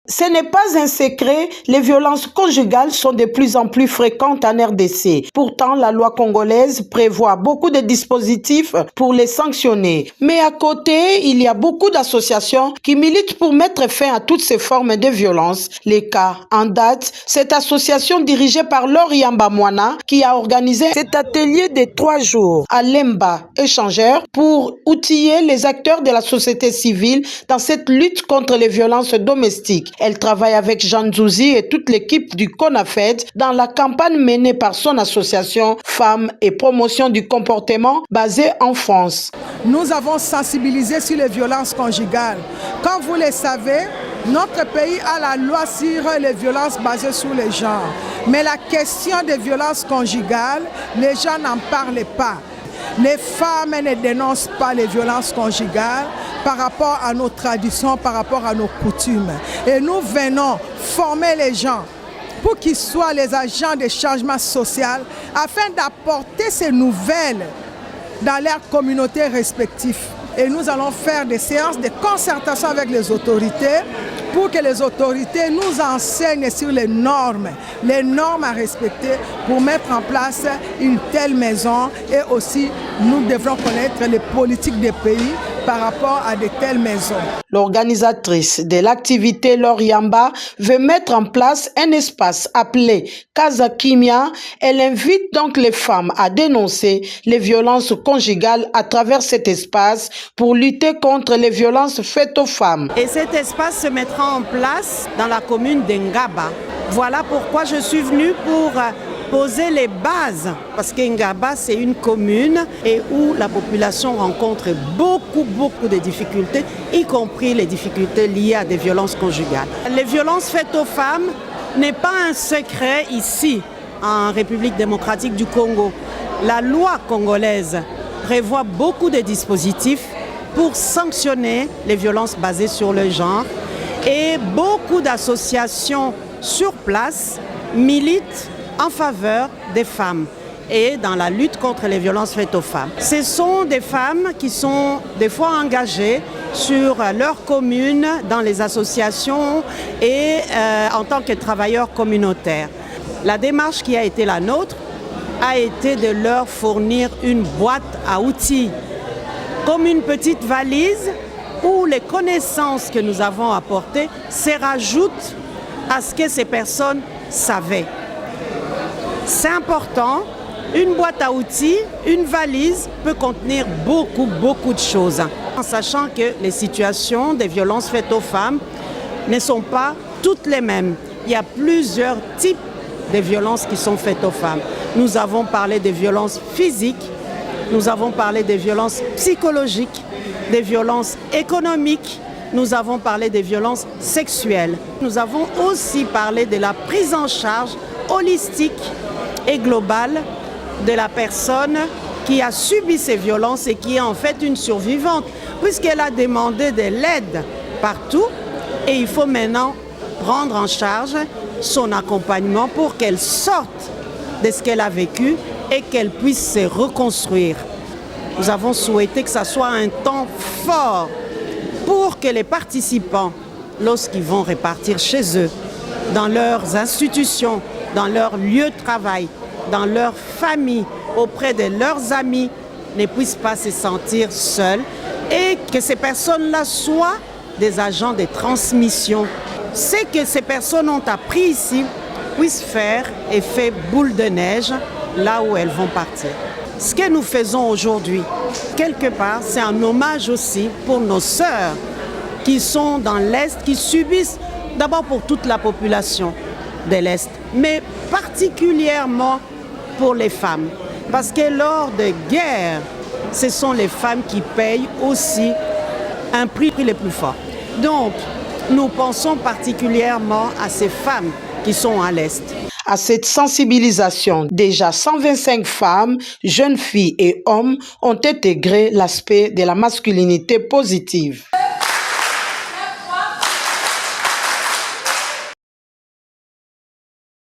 Ce n'est pas un secret, les violences conjugales sont de plus en plus fréquentes en RDC. Pourtant, la loi congolaise prévoit beaucoup de dispositifs pour les sanctionner. Mais à côté, il y a beaucoup d'associations qui militent pour mettre fin à toutes ces formes de violence. Les cas en date, cette association dirigée par Laure Yamba Mwana qui a organisé cet atelier de 3 jours à Lemba Échangeur pour outiller les acteurs de la société civile dans cette lutte contre les violences domestiques. Elle travaille avec Jean Zouzi et toute l'équipe du CONAFED dans la campagne menée par son association Femmes et Promotion du Comportement basée en France. Nous avons sensibilisé sur les violences conjugales. Comme vous le savez, notre pays a la loi sur les violences basées sur les genres. Mais la question des violences conjugales, les gens n'en parlent pas. Les femmes ne dénoncent pas les violences conjugales par rapport à nos traditions, par rapport à nos coutumes. Et nous venons former les gens pour qu'ils soient les agents de changement social afin d'apporter ces nouvelles dans leurs communautés respectives. Et nous allons faire des séances de concertation avec les autorités pour que les autorités nous enseignent sur les normes à respecter pour mettre en place une telle maison. Et aussi, nous devrons connaître les politiques des pays par rapport à de telles maisons. L'organisatrice de l'activité Laure Yamba veut mettre en place un espace appelé Casa Kimia. Elle invite donc les femmes à dénoncer les violences conjugales à travers cet espace pour lutter contre les violences faites aux femmes. Et cet espace se mettra en place dans la commune d'Ngaba. Voilà pourquoi je suis venue pour poser les bases, parce qu'Ngaba c'est une commune et où la population rencontre beaucoup de difficultés, y compris les difficultés liées à des violences conjugales. Les violences faites aux femmes n'est pas un secret ici, en République démocratique du Congo. La loi congolaise prévoit beaucoup de dispositifs pour sanctionner les violences basées sur le genre et beaucoup d'associations sur place militent en faveur des femmes et dans la lutte contre les violences faites aux femmes. Ce sont des femmes qui sont des fois engagées sur leur commune, dans les associations et en tant que travailleurs communautaires. La démarche qui a été la nôtre a été de leur fournir une boîte à outils, comme une petite valise où les connaissances que nous avons apportées se rajoutent à ce que ces personnes savaient. C'est important, une boîte à outils, une valise peut contenir beaucoup de choses. En sachant que les situations des violences faites aux femmes ne sont pas toutes les mêmes. Il y a plusieurs types de violences qui sont faites aux femmes. Nous avons parlé des violences physiques, nous avons parlé des violences psychologiques, des violences économiques, nous avons parlé des violences sexuelles. Nous avons aussi parlé de la prise en charge holistique et globale de la personne qui a subi ces violences et qui est en fait une survivante, puisqu'elle a demandé de l'aide partout et il faut maintenant prendre en charge son accompagnement pour qu'elle sorte de ce qu'elle a vécu et qu'elle puisse se reconstruire. Nous avons souhaité que ça soit un temps fort pour que les participants, lorsqu'ils vont repartir chez eux, dans leurs institutions, dans leur lieu de travail, dans leur famille, auprès de leurs amis, ne puissent pas se sentir seuls et que ces personnes-là soient des agents de transmission. Ce que ces personnes ont appris ici puissent faire effet boule de neige là où elles vont partir. Ce que nous faisons aujourd'hui, quelque part, c'est un hommage aussi pour nos sœurs qui sont dans l'Est, qui subissent d'abord pour toute la population de l'Est, mais particulièrement pour les femmes. Parce que lors de guerres, ce sont les femmes qui payent aussi un prix le plus fort. Donc, nous pensons particulièrement à ces femmes qui sont à l'Est. À cette sensibilisation, déjà 125 femmes, jeunes filles et hommes ont intégré l'aspect de la masculinité positive.